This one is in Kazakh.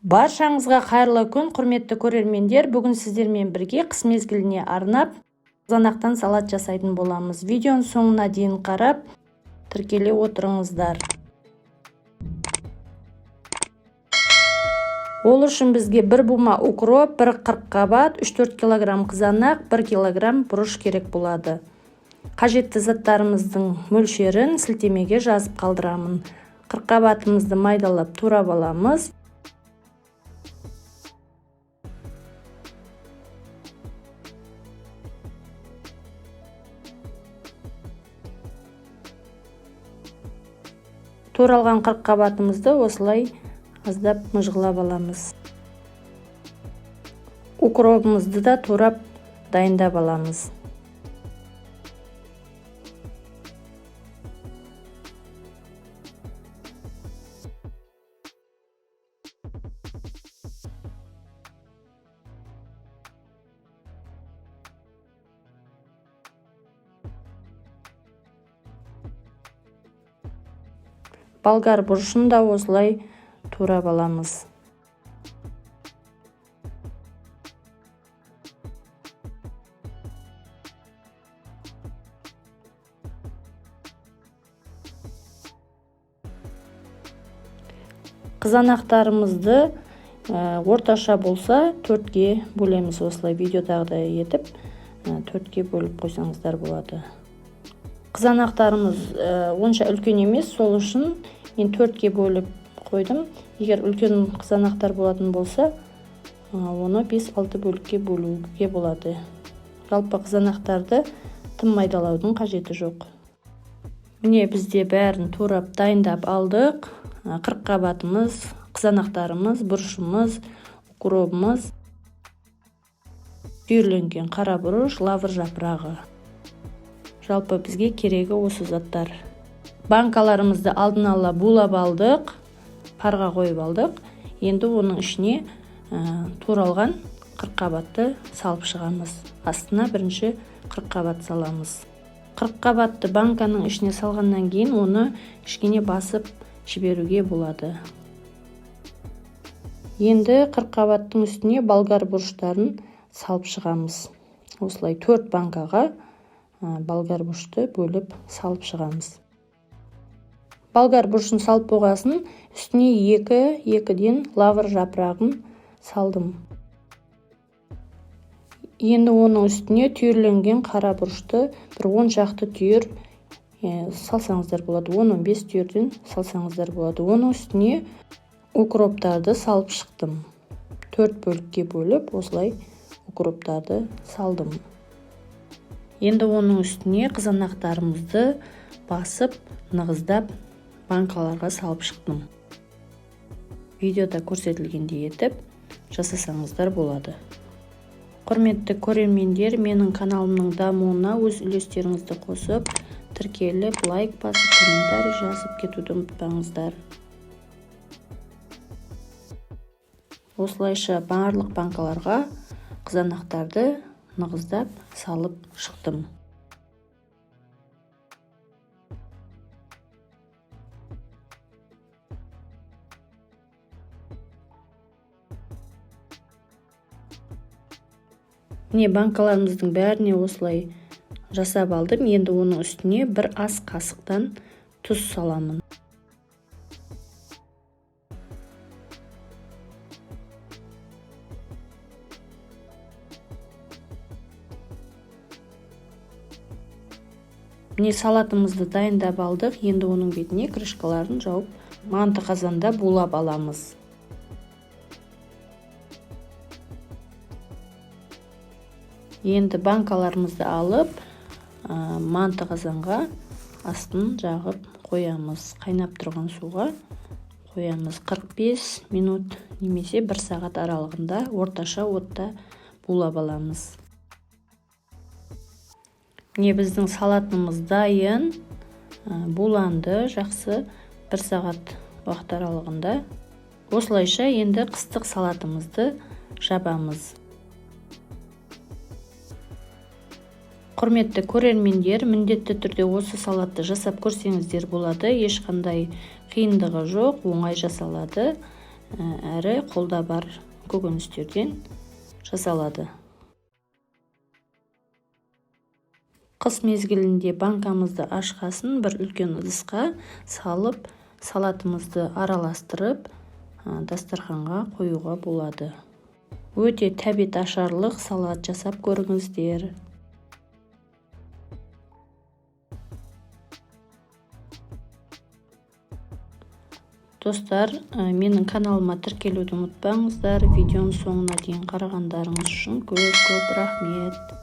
Баршаңызға қайырлы күн, құрметті көрермендер. Бүгін сіздермен бірге қыс мезгіліне арнап қызанақтан салат жасайтын боламыз. Видеоның соңына дейін қарап, тіркеле отырыңыздар. Ол үшін бізге 1 бума укроп, 1 қырыққабат, 3-4 кг қызанақ, 1 кг бұрыш керек болады. Қажетті заттарымыздың мөлшерін сілтемеге жазып қалдырамын. Қырыққабатымызды майдалап турап аламыз. Туралған қырыққабатымызды осылай аздап мыжғылап аламыз. Укропымызды да турап дайындап аламыз. Болгар бұрышын да осылай турап аламыз. Қызанақтарымызды орташа болса 4-ге бөлеміз. Осылай видеодағыдай етіп 4-ге бөліп қойсаңыздар болады. Қызанақтарымыз онша үлкен емес, сол үшін мен 4-ге бөліп қойдым. Егер үлкен қызанақтар болатын болса, оны 5-6 бөлікке бөлуге болады. Жалпы қызанақтарды тым майдалаудың қажеті жоқ. Міне бізде бәрін турап дайындап алдық. Қырыққабатымыз, қызанақтарымыз, бұрышымыз, укропымыз, түйірленген қара бұрыш, лавр жапырағы. Жалпы бізге керегі осы заттар. Банкаларымызды алдын ала булап алдық, парға қойып алдық. Енді оның ішіне туралған қырыққабатты салып шығамыз. Астына бірінші қырыққабат саламыз. Қырыққабатты банканың ішіне салғаннан кейін оны кішкене басып жіберуге болады. Енді қырыққабаттың үстіне болгар бұрыштарын салып шығамыз. Осылай 4 банкаға болгар бұрышты бөліп салып шығамыз. Болгар бұрышын салып болғасын, үстіне 2-2-ден лавр жапырағын салдым. Енді оның үстіне түйірленген қара бұрышты бір 10 шақты түйір салсаңыздар болады. 10-15 түйірден салсаңыздар болады. Оның үстіне укроптарды салып шықтым. 4 бөлікке бөліп, осылай укроптарды салдым. Енді оның үстіне қызанақтарымызды басып, нығыздап банкаларға салып шықтым. Видеода көрсетілгендей етіп жасасаңыздар болады. Құрметті көрермендер, менің каналымның дамуына өз үлестеріңізді қосып, тіркеліп, лайк басып, комментарий жазып кетуді ұмытпаңыздар. Осылайша барлық банкаларға қызанақтарды нығыздап салып шықтым. Міне банкаларымыздың бәріне осылай жасап алдым. Енді оның үстіне бір ас қасықтан тұз саламын. Міне салатымызды дайындап алдық. Енді оның бетіне крышкаларын жауып, манты қазанда булап аламыз. Енді банкаларымызды алып, манты қазанға астын жағып қоямыз. Қайнап тұрған суға қоямыз. 45 минут немесе 1 сағат аралығында орташа отта булап аламыз. Міне біздің салатымыз дайын, буланды, жақсы 1 сағат уақыт аралығында. Осылайша енді қыстық салатымызды жабамыз. Құрметті көрермендер, міндетті түрде осы салатты жасап көрсеңіздер болады. Ешқандай қиындығы жоқ, оңай жасалады. әрі қолда бар көкөністерден жасалады. Қыс мезгілінде банкамызды ашқасын бір үлкен ыдысқа салып, салатымызды араластырып, дастарханға қоюға болады. Өте тәбет ашарлық салат жасап көріңіздер. Достар, менің каналыма тіркелуді ұмытпаңыздар. Видеоның соңына дейін қарағандарыңыз үшін көп рахмет.